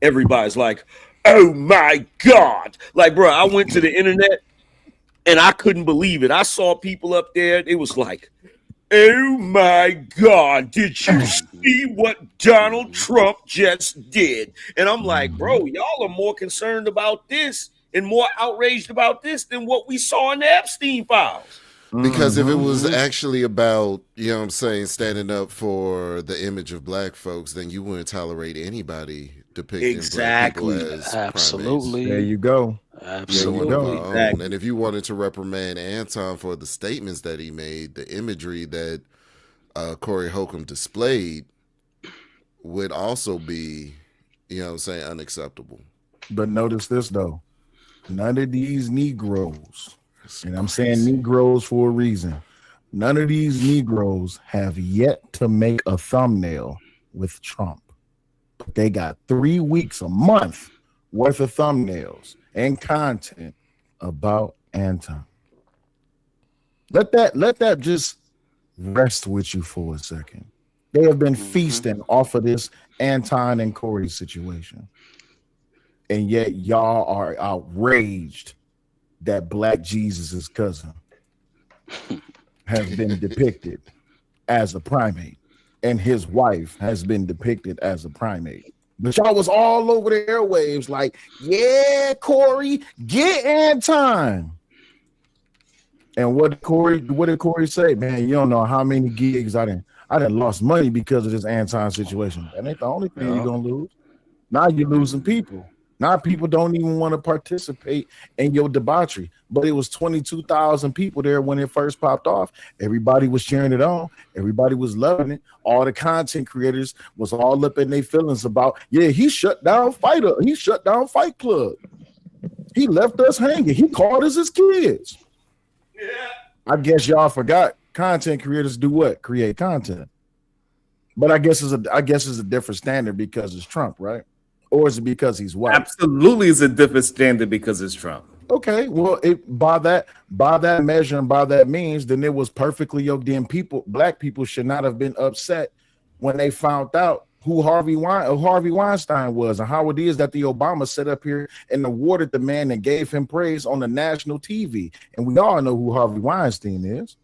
everybody's like, "Oh my God!" Like, bro, I went to the internet and I couldn't believe it. I saw people up there. It was like, "Oh my God, did you see what Donald Trump just did?" And I'm like, bro, y'all are more concerned about this and more outraged about this than what we saw in the Epstein files. Because if it was Mm-hmm. actually about, you know what I'm saying, standing up for the image of black folks, then you wouldn't tolerate anybody depicting black people Exactly. as primates. There Absolutely. you go. There No you one of go. Absolutely. our own. Exactly. And if you wanted to reprimand Anton for the statements that he made, the imagery that Cory Hulcom displayed would also be, you know what I'm saying, unacceptable. But notice this though. None of these Negroes, It's and I'm saying crazy. Negroes for a reason, none of these Negroes have yet to make a thumbnail with Trump. But they got 3 weeks, a month worth of thumbnails and content about Anton. Let that just rest with you for a second. They have been Mm-hmm. feasting off of this Anton and Corey situation. And yet y'all are outraged that Black Jesus' cousin has been depicted as a primate and his wife has been depicted as a primate. But y'all was all over the airwaves like, yeah, Corey, get Anton. And what did Corey say? Man, you don't know how many gigs I didn't lost money because of this Anton situation. That ain't the only thing you're Yeah. gonna lose. Now you're losing people. Now people don't even want to participate in your debauchery. But it was 22,000 people there when it first popped off. Everybody was cheering it on. Everybody was loving it. All the content creators was all up in their feelings about, yeah, he shut down Fighter. He shut down Fight Club. He left us hanging. He called us his kids. I guess y'all forgot content creators do what? Create content. But I guess it's a different standard because it's Trump, right? Or is it because he's white? Absolutely, is a different standard because it's Trump. Okay, well, by that measure and by that means, then it was perfectly okay. Then black people should not have been upset when they found out who Harvey Weinstein was and how it is that the Obama set up here and awarded the man and gave him praise on the national TV. And we all know who Harvey Weinstein is.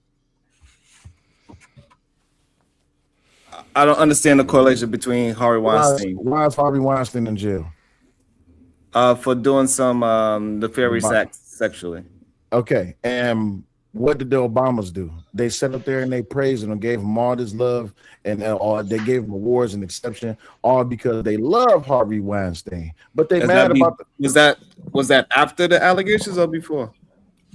I don't understand the correlation between Harvey Weinstein Why is Harvey Weinstein in jail? for doing some nefarious acts sexually. Okay, and what did the Obamas do? They sat up there and they praised him and gave him all this love, and they gave him awards and exception, all because they love Harvey Weinstein. But they Has mad that be, about was that after the allegations or before?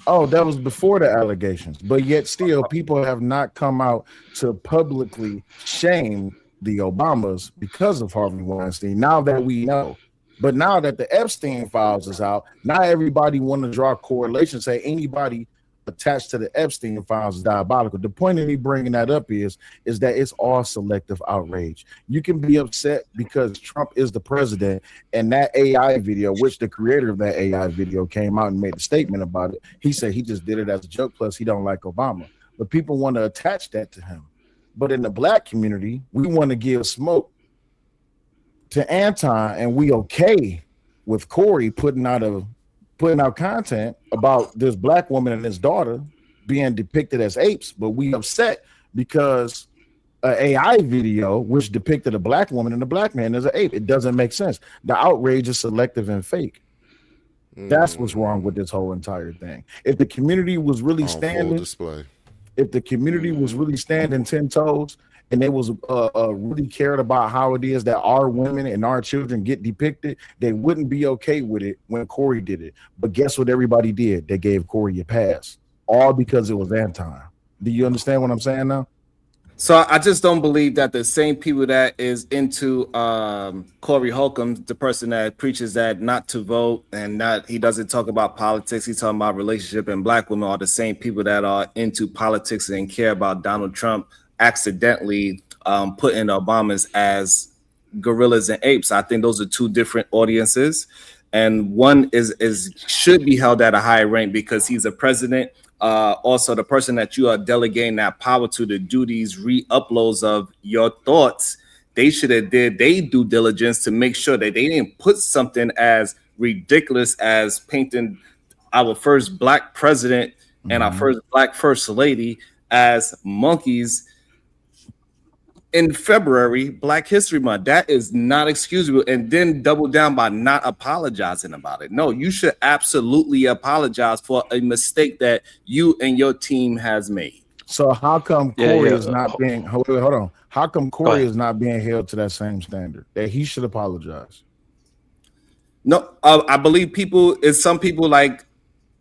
that was before the allegations. But yet still, people have not come out to publicly shame the Obamas because of Harvey Weinstein. Now that we know. But now that the Epstein files is out, not everybody want to draw correlations, say anybody attached to the Epstein files is diabolical. The point of me bringing that up is that it's all selective outrage. You can be upset because Trump is the president, and that AI video, which the creator of that AI video came out and made a statement about it. He said he just did it as a joke, plus he don't like Obama. But people want to attach that to him. But in the black community, we want to give smoke to Anton, and we okay with Cory putting out content about this black woman and his daughter being depicted as apes, but we upset because an AI video which depicted a black woman and a black man as an ape. It doesn't make sense. The outrage is selective and fake. That's what's wrong with this whole entire thing. If the community was really On full standing, display. if the community was really standing 10 toes and they was really cared about how it is that our women and our children get depicted, they wouldn't be okay with it when Cory did it. But guess what everybody did? They gave Cory a pass, all because it was Anton. Do you understand what I'm saying now? So I just don't believe that the same people that is into Cory Hulcom, the person that preaches that not to vote and not he doesn't talk about politics, he's talking about relationship and black women, are the same people that are into politics and care about Donald Trump accidentally putting the Obamas as gorillas and apes. I think those are two different audiences, and one is should be held at a higher rank because he's a president. Also, the person that you are delegating that power to do these re-uploads of your thoughts they should have did their due diligence to make sure that they didn't put something as ridiculous as painting our first black president and our first black first lady as monkeys in February, Black History Month. That is not excusable. And then double down by not apologizing about it. No, you should absolutely apologize for a mistake that you and your team has made. So how come Cory is not being hold on? How come Cory is not being held to that same standard that he should apologize? No, I believe some people like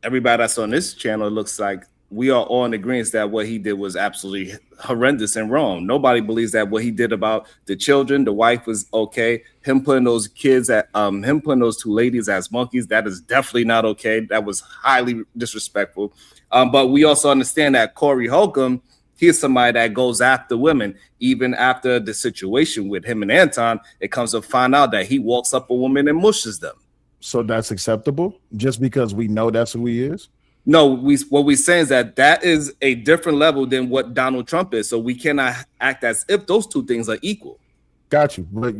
everybody that's on this channel looks like we are all in agreement that what he did was absolutely horrendous and wrong. Nobody believes that what he did about the children, the wife was okay. Him putting those kids him putting those two ladies as monkeys, that is definitely not okay. That was highly disrespectful. But we also understand that Cory Hulcom, he is somebody that goes after women. Even after the situation with him and Anton, it comes to find out that he walks up a woman and mushes them. So that's acceptable just because we know that's who he is? No, what we're saying is that is a different level than what Donald Trump is. So we cannot act as if those two things are equal. Got you. But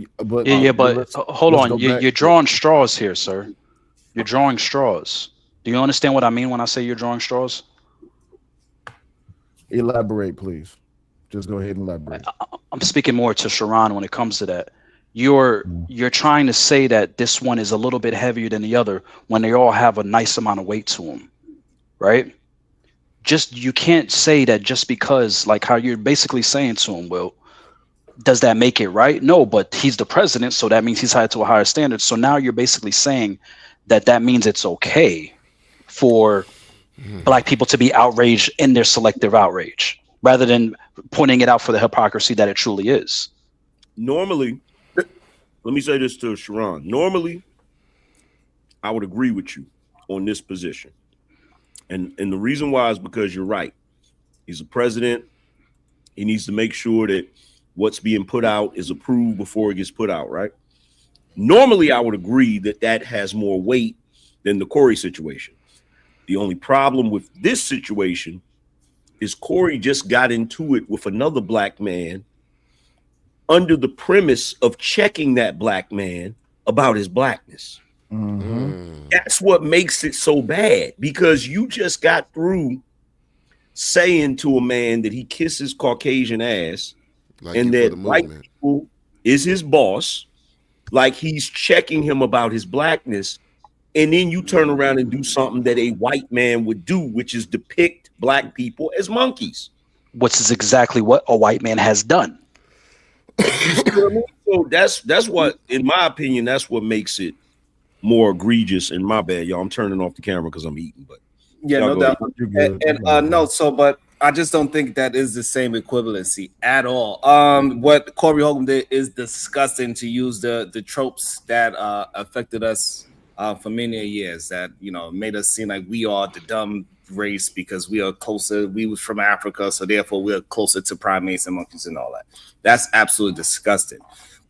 hold on. You're drawing straws here, sir. You're drawing straws. Do you understand what I mean when I say you're drawing straws? Elaborate, please. Just go ahead and elaborate. I'm speaking more to Sharon when it comes to that. You're trying to say that this one is a little bit heavier than the other when they all have a nice amount of weight to them. Right? You can't say that just because, like how you're basically saying to him, well, does that make it right? No, but he's the president, so that means he's held to a higher standard. So now you're basically saying that means it's okay for black people to be outraged in their selective outrage, rather than pointing it out for the hypocrisy that it truly is. Normally, let me say this to Sharon. Normally, I would agree with you on this position. And the reason why is because you're right. He's a president. He needs to make sure that what's being put out is approved before it gets put out, right? Normally, I would agree that has more weight than the Cory situation. The only problem with this situation is Cory just got into it with another black man under the premise of checking that black man about his blackness. That's what makes it so bad, because you just got through saying to a man that he kisses Caucasian ass, like, and that white people is his boss, like he's checking him about his blackness, and then you turn around and do something that a white man would do, which is depict black people as monkeys. Which is exactly what a white man has done. So that's what, in my opinion, that's what makes it more egregious. And my bad, y'all. I'm turning off the camera because I'm eating. But yeah, no doubt. But I just don't think that is the same equivalency at all. What Cory Hulcom did is disgusting, to use the tropes that affected us for many years, that made us seem like we are the dumb race because we are closer. We was from Africa, so therefore we're closer to primates and monkeys and all that. That's absolutely disgusting.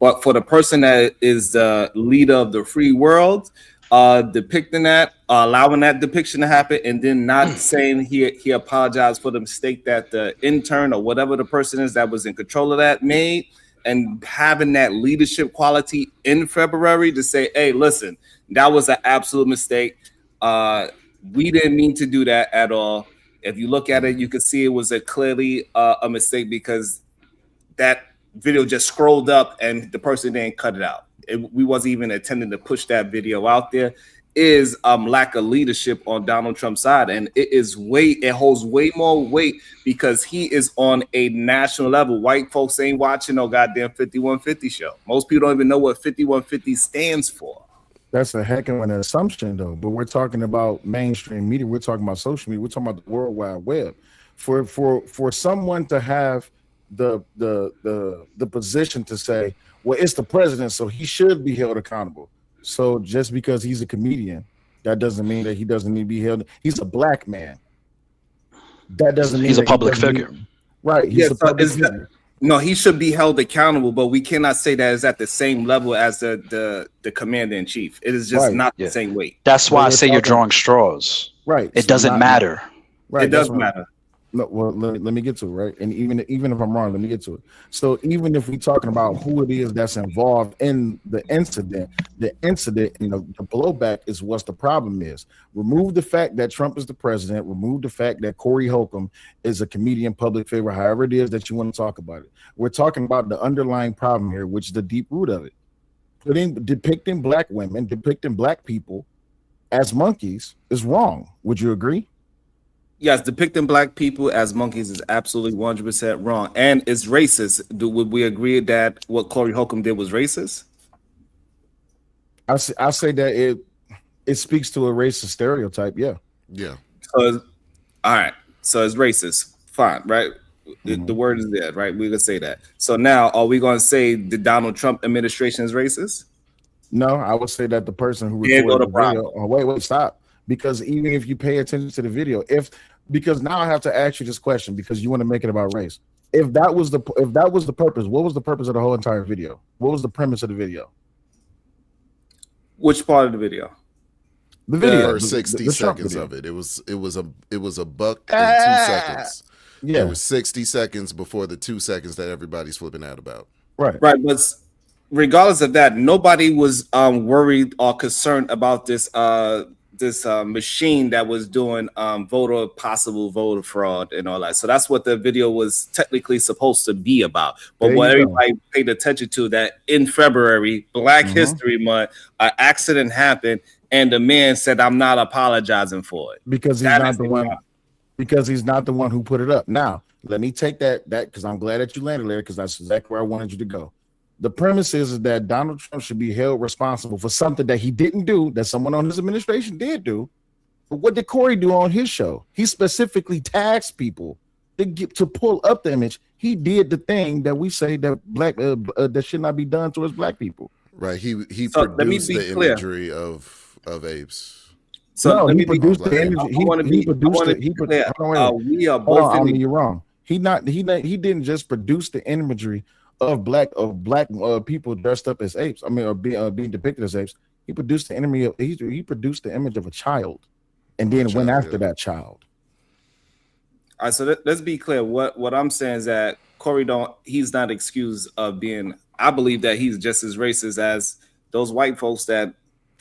But for the person that is the leader of the free world, depicting that, allowing that depiction to happen, and then not saying he apologized for the mistake that the intern or whatever the person is that was in control of that made, and having that leadership quality in February to say, hey, listen, that was an absolute mistake. We didn't mean to do that at all. If you look at it, you can see it was clearly a mistake, because that video just scrolled up and the person didn't cut it out. We wasn't even intending to push that video out there. Is lack of leadership on Donald Trump's side, and it holds way more weight because he is on a national level. White folks ain't watching no goddamn 5150 show. Most people don't even know what 5150 stands for. That's a heck of an assumption, though. But we're talking about mainstream media. We're talking about social media. We're talking about the World Wide Web. For someone to have the position to say, well, it's the president, so he should be held accountable. So just because he's a comedian, that doesn't mean that he doesn't need to be held. He's a black man. That doesn't mean he's a public figure. Right. He's a public figure. No, he should be held accountable, but we cannot say that it's at the same level as the commander in chief. It is just not the same weight. That's why I say you're drawing straws. Right. It doesn't matter. Right. It doesn't matter. No, well, let me get to it, right? And even if I'm wrong, let me get to it. So even if we're talking about who it is that's involved in the incident and the blowback is what's the problem is. Remove the fact that Trump is the president. Remove the fact that Cory Hulcom is a comedian, public figure, however it is that you want to talk about it. We're talking about the underlying problem here, which is the deep root of it. Depicting black women, depicting black people as monkeys is wrong. Would you agree? Yes, depicting black people as monkeys is absolutely 100% wrong, and it's racist. Would we agree that what Cory Hulcom did was racist? I say that it speaks to a racist stereotype. Yeah. So, all right. So it's racist. Fine, right? The word is there, right? We're gonna say that. So now, are we gonna say the Donald Trump administration is racist? No, I would say that the person who recorded the video. Oh, wait, stop. Because even if you pay attention to the video, because now I have to ask you this question because you want to make it about race. If that was the purpose, what was the purpose of the whole entire video? What was the premise of the video? Which part of the video? The video. The first 60 seconds of it. It was a buck and 2 seconds. Yeah. It was 60 seconds before the 2 seconds that everybody's flipping out about. Right. But regardless of that, nobody was worried or concerned about this machine that was doing possible voter fraud and all that. So that's what the video was technically supposed to be about. But what everybody paid attention to, that in February, Black History Month, an accident happened, and the man said, "I'm not apologizing for it." Because he's not the one. Because he's not the one who put it up. Now, let me take that because I'm glad that you landed there because that's exactly where I wanted you to go. The premise is that Donald Trump should be held responsible for something that he didn't do, that someone on his administration did do. But what did Cory do on his show? He specifically tags people to pull up the image. He did the thing that we say that that should not be done towards black people. Right. He produced the imagery of apes. So no, he produced the image. He produced it. You're wrong. He didn't just produce the imagery of black people dressed up as apes. I mean, or being depicted as apes. He produced the image. He produced the image of a child, and then went after that child. All right. So let's be clear. What I'm saying is that Cory he's not excused of being. I believe that he's just as racist as those white folks that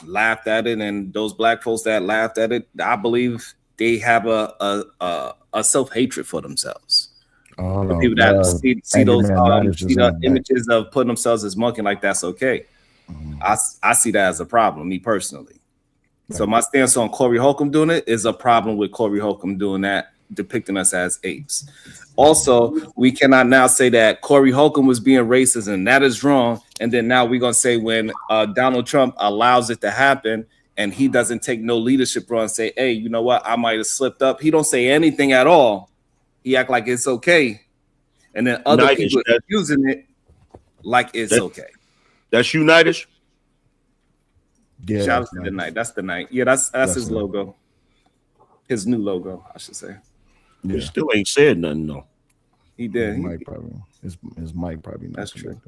laughed at it, and those black folks that laughed at it. I believe they have a self-hatred for themselves. The people that see those images of putting themselves as monkey, like that's okay. I see that as a problem, me personally. Right. So my stance on Cory Hulcom doing it is a problem with Cory Hulcom doing that, depicting us as apes. Also, we cannot now say that Cory Hulcom was being racist and that is wrong. And then now we're gonna say when Donald Trump allows it to happen and he doesn't take no leadership role and say, "Hey, you know what? I might have slipped up." He don't say anything at all. He act like it's okay, and then other people are using it like it's okay. That's United. Yeah, shout out to the night. That's the night. Yeah, that's his logo. His new logo, I should say. Yeah. He still ain't said nothing though. He did. His mic probably not. That's true.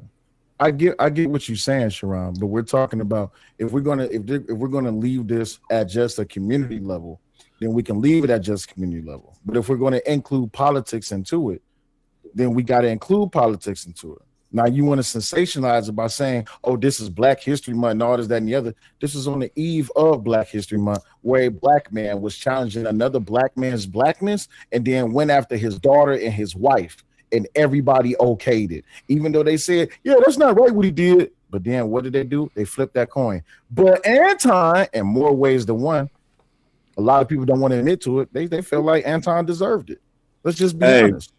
I get what you're saying, Sharon, but we're talking about if we're gonna leave this at just a community level, then we can leave it at just community level. But if we're going to include politics into it, then we got to include politics into it. Now you want to sensationalize it by saying, "Oh, this is Black History Month and all this, that, and the other." This is on the eve of Black History Month, where a black man was challenging another black man's blackness, and then went after his daughter and his wife, and everybody okayed it, even though they said, "Yeah, that's not right what he did." But then what did they do? They flipped that coin. But Anton, in more ways than one, a lot of people don't want to admit to it. They feel like Anton deserved it. Let's just be honest.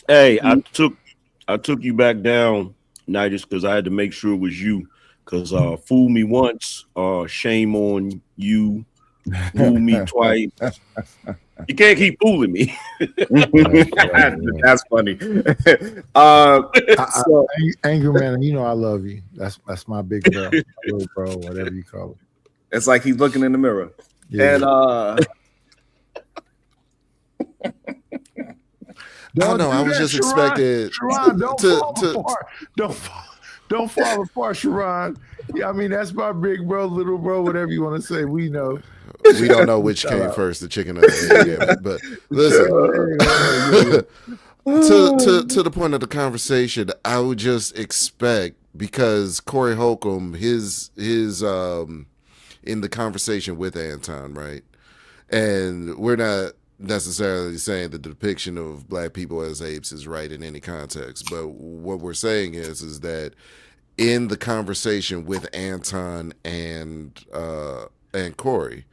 Hey, I took you back down, Nidus, because I had to make sure it was you. Because fool me once, shame on you. Fool me twice. You can't keep fooling me. That's funny. Angry man, you know I love you. That's my big bro, little bro, whatever you call it. It's like he's looking in the mirror. Yeah. And don't know. I was just expecting Sharon, don't fall apart, Sharon. Yeah, I mean that's my big bro, little bro, whatever you want to say. We know. We don't know which came first, the chicken or the egg. But listen, to the point of the conversation, I would just expect, because Cory Hulcom, his in the conversation with Anton, right? And we're not necessarily saying that the depiction of black people as apes is right in any context, but what we're saying is that in the conversation with Anton and Cory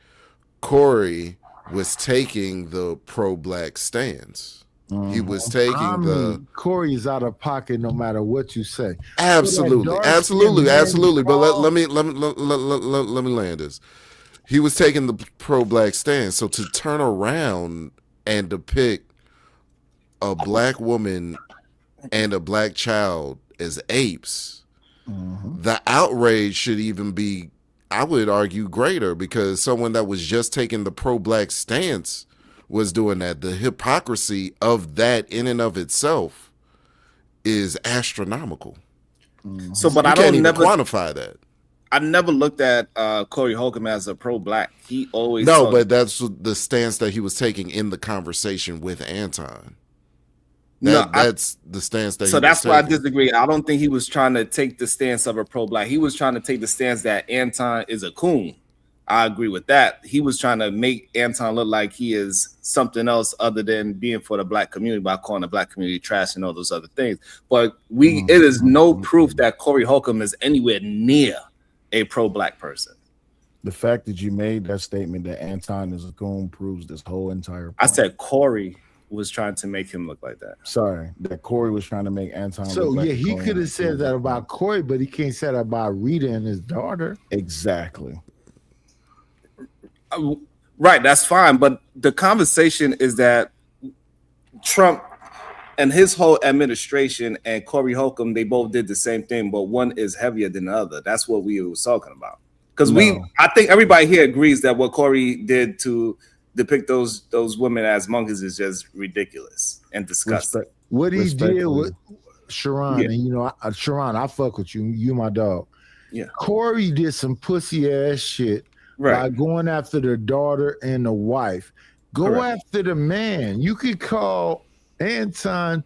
was taking the pro-black stance. He was taking Cory is out of pocket no matter what you say. Absolutely. But let me land this. He was taking the pro-black stance. So to turn around and depict a black woman and a black child as apes, the outrage should even be, I would argue, greater, because someone that was just taking the pro-black stance was doing that. The hypocrisy of that in and of itself is astronomical. So, but you I can't don't even never quantify that. I never looked at Cory Hulcom as a pro-black. He always but that's the stance that he was taking in the conversation with Anton. That's the stance that. So that's why I disagree. I don't think he was trying to take the stance of a pro-black. He was trying to take the stance that Anton is a coon. I agree with that. He was trying to make Anton look like he is something else other than being for the black community by calling the black community trash and all those other things. But it is no proof that Cory Hulcom is anywhere near a pro-black person. The fact that you made that statement that Anton is a coon proves this whole entire point. I said Cory was trying to make him look like that. Sorry, that Cory was trying to make Anton look like he could have said that about about Cory, but he can't say that about Rita and his daughter. Exactly. Right, that's fine. But the conversation is that Trump and his whole administration and Cory Hulcom, they both did the same thing, but one is heavier than the other. That's what we were talking about. Because I think everybody here agrees that what Cory did to depict those women as monkeys is just ridiculous and disgusting. What he did with Sharon, and Sharon, I fuck with you. You my dog. Yeah. Cory did some pussy ass shit by going after the daughter and the wife. Go after the man. You could call Anton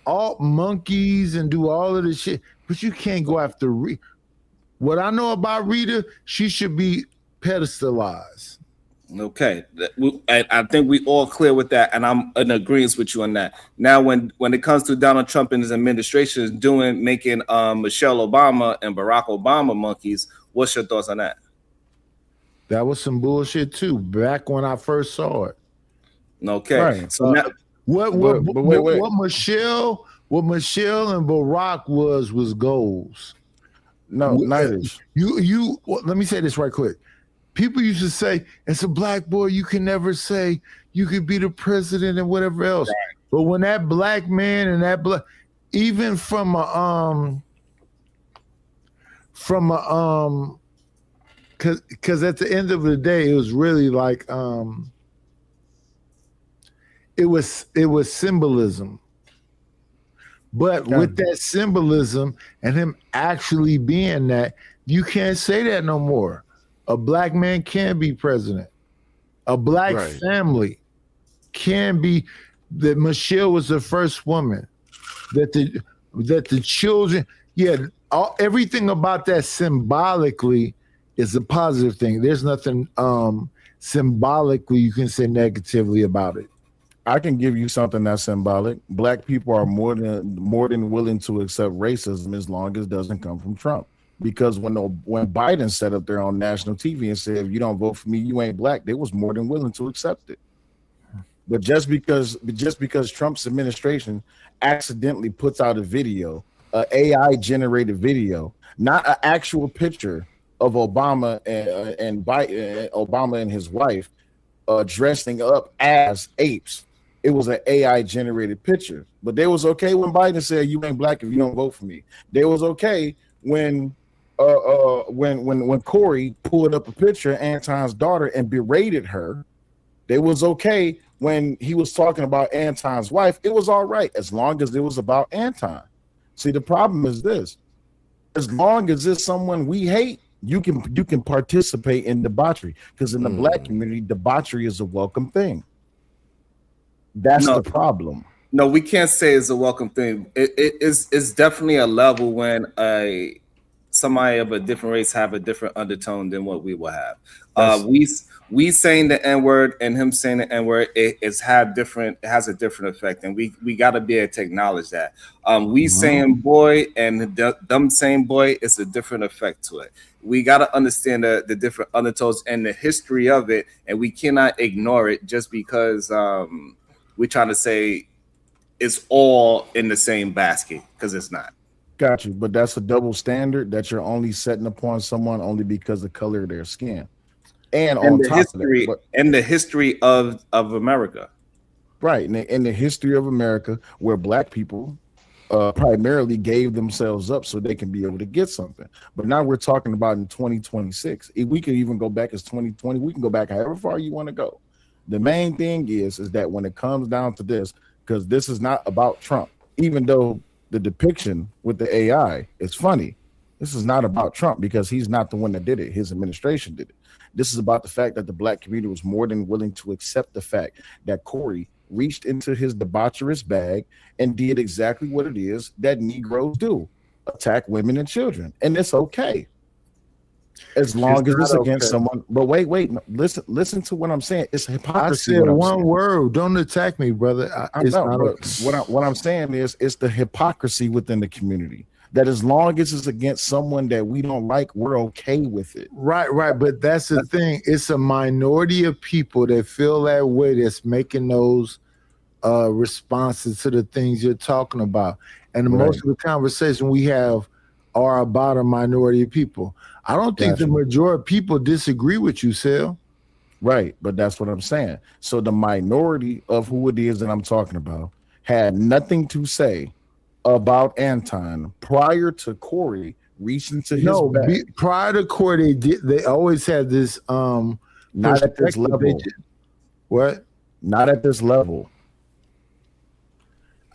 all monkeys and do all of this shit, but you can't go after Rita. What I know about Rita, she should be pedestalized. Okay, I think we all clear with that, and I'm in agreement with you on that. Now, when it comes to Donald Trump and his administration making Michelle Obama and Barack Obama monkeys, what's your thoughts on that? That was some bullshit too. Back when I first saw it. Okay, right. So now, what Michelle and Barack was goals. No, neither. You. Let me say this right quick. People used to say, as a black boy, you can never say you could be the president and whatever else. Right. But when that black man and that black, even from a because at the end of the day, it was really like it was symbolism. But with that symbolism and him actually being that, you can't say that no more. A black man can be president. A black family can be. That Michelle was the first woman. That the children, everything about that symbolically is a positive thing. There's nothing symbolically you can say negatively about it. I can give you something that's symbolic. Black people are more than willing to accept racism as long as it doesn't come from Trump. Because when Biden set up there on national TV and said, if you don't vote for me, you ain't black, they was more than willing to accept it. But just because Trump's administration accidentally puts out a video, an AI generated video, not an actual picture of Obama and Biden, Obama and his wife dressing up as apes. It was an AI generated picture. But they was okay when Biden said, you ain't black if you don't vote for me. They was okay when Cory pulled up a picture of Anton's daughter and berated her. It was okay when he was talking about Anton's wife. It was all right as long as it was about Anton. See, the problem is this: as long as it's someone we hate, You can participate in debauchery because in the black community, debauchery is a welcome thing. That's the problem. No, we can't say it's a welcome thing. It's definitely a level when somebody of a different race have a different undertone than what we will have. We saying the N-word and him saying the N-word, it has a different effect, and we got to be able to acknowledge that. Saying boy and them saying boy, it's a different effect to it. We got to understand the different undertones and the history of it, and we cannot ignore it just because we're trying to say it's all in the same basket, because it's not. Got you, but that's a double standard that you're only setting upon someone only because of the color of their skin. And on top of that, and the history of America, right? In the history of America, where black people primarily gave themselves up so they can be able to get something. But now we're talking about in 2026. We can even go back as 2020. We can go back however far you want to go. The main thing is that when it comes down to this, because this is not about Trump, even though the depiction with the AI is funny, this is not about Trump because he's not the one that did it. His administration did it. This is about the fact that the black community was more than willing to accept the fact that Cory reached into his debaucherous bag and did exactly what it is that Negroes do, attack women and children. And it's okay. As long as it's against someone. But wait, no, listen to what I'm saying. It's hypocrisy. I said one word. Don't attack me, brother. What I'm saying is it's the hypocrisy within the community. That as long as it's against someone that we don't like, we're okay with it. Right. But that's the thing. It's a minority of people that feel that way that's making those responses to the things you're talking about. And most of the conversation we have are about a minority of people. I don't think the majority of people disagree with you, Sal. Right, but that's what I'm saying. So the minority of who it is that I'm talking about had nothing to say about Anton prior to Cory reaching to his back. Prior to Cory, they always had this not at this level. What? Not at this level.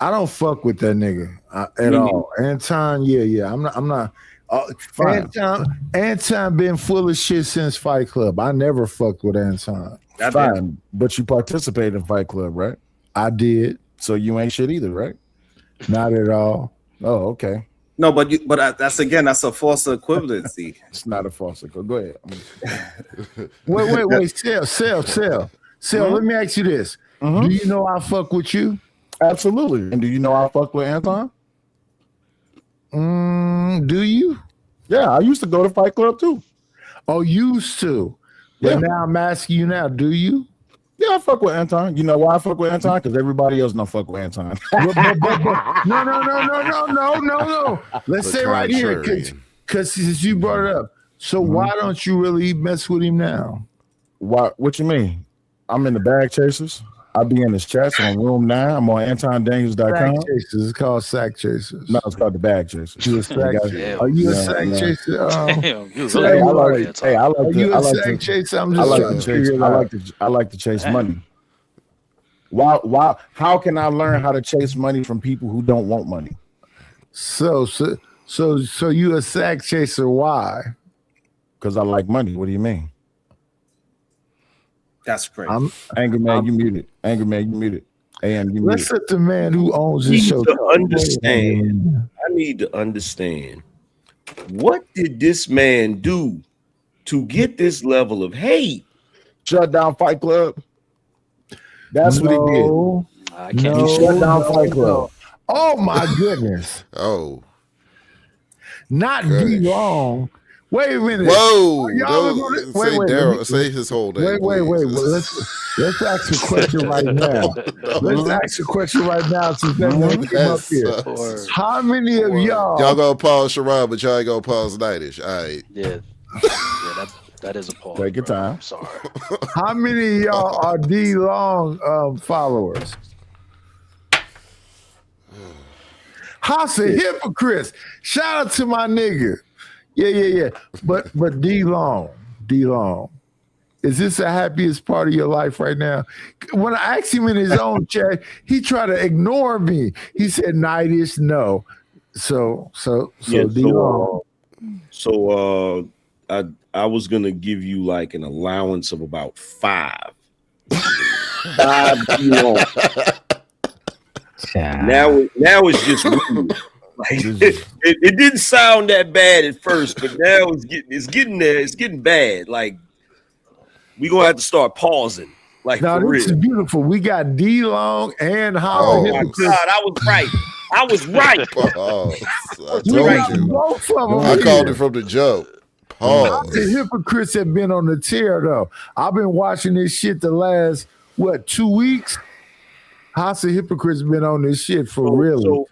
I don't fuck with that nigga at all. Anton, yeah. I'm not. Anton been full of shit since Fight Club. I never fucked with Anton. Fine, but you participated in Fight Club, right? I did. So you ain't shit either, right? Not at all. Oh, okay. No, but that's a false equivalency. It's not a false equivalency. Go ahead. Wait. Sal, let me ask you this. Do you know I fuck with you? Absolutely. And do you know I fuck with Anton? Do you? Yeah, I used to go to Fight Club too. Oh, used to. But now I'm asking you now, do you? Yeah, I fuck with Anton. You know why I fuck with Anton? Because everybody else don't fuck with Anton. No. Let's say right here, because since you brought it up. So why don't you really mess with him now? What you mean? I'm in the Bag Chasers. I'll be in his chats on Room 9. I'm on AntonDaniels.com. Sack Chasers. It's called Sack Chasers. No, it's called the Bag Chasers. You a sack chaser? Are you a sack chaser? Are you a sack chaser? I'm just trying to figure it out. I like to chase money. Why? How can I learn how to chase money from people who don't want money? So you a sack chaser? Why? Because I like money. What do you mean? That's great. Angry man, you muted. Angry man, you muted. AM, you muted. Let's let the man who owns this show understand. I need to understand. What did this man do to get this level of hate? Shut down Fight Club. That's what he did. I can't. He shut down Fight Club. Oh my goodness. Not D Long. Wait a minute. Whoa! Wait, Daryl, say his whole name. Wait. Well, let's ask a question right now. Let's ask a question right now since that man came up here. How many of y'all gonna pause Sherrod, but y'all ain't gonna pause Nightish? All right. Yeah, that is a pause. Take your time. I'm sorry. How many of y'all are D Long followers? House of Hypocrites. Shout out to my nigga. Yeah. But D Long, is this the happiest part of your life right now? When I asked him in his own chat, he tried to ignore me. He said, "Nightish, no." So D Long. I was gonna give you like an allowance of about 5. Now it's just weird. Like, it didn't sound that bad at first, but now it's getting there. It's getting bad. Like we gonna have to start pausing. Like now for this real. is beautiful. We got D Long and House Oh of my Hypocrites. God, I was right. I was right. Pause. I We told got you. both of them. I here. called it from the joke. House of Pause. Hypocrites have been on the tear though. I've been watching this shit the last 2 weeks. House of Hypocrites been on this shit for real. So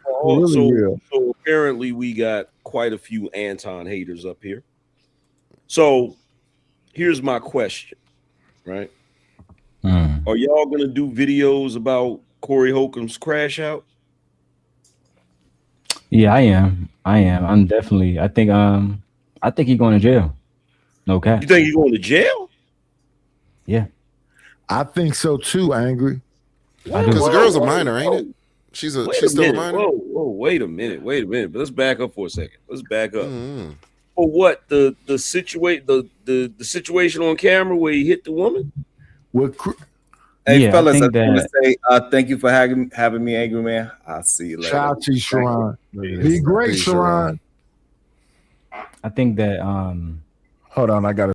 apparently we got quite a few Anton haters up here. So here's my question, right? Are y'all gonna do videos about Cory Hulcom's crash out? Yeah, I am. I'm definitely. I think he's going to jail. No cap. You think he's going to jail? Yeah. I think so too, Angry. Because the girl's a minor, ain't it? She's still a minor. Whoa, wait a minute. But let's back up for a second. Let's back up. For what? The situation on camera where he hit the woman? Hey, Yeah, fellas, I I just think want to say thank you for having me, Angry Man. I'll see you later. Shout out to you, Sharon. Be great, Peace, Sharon. I think that Hold on, I got to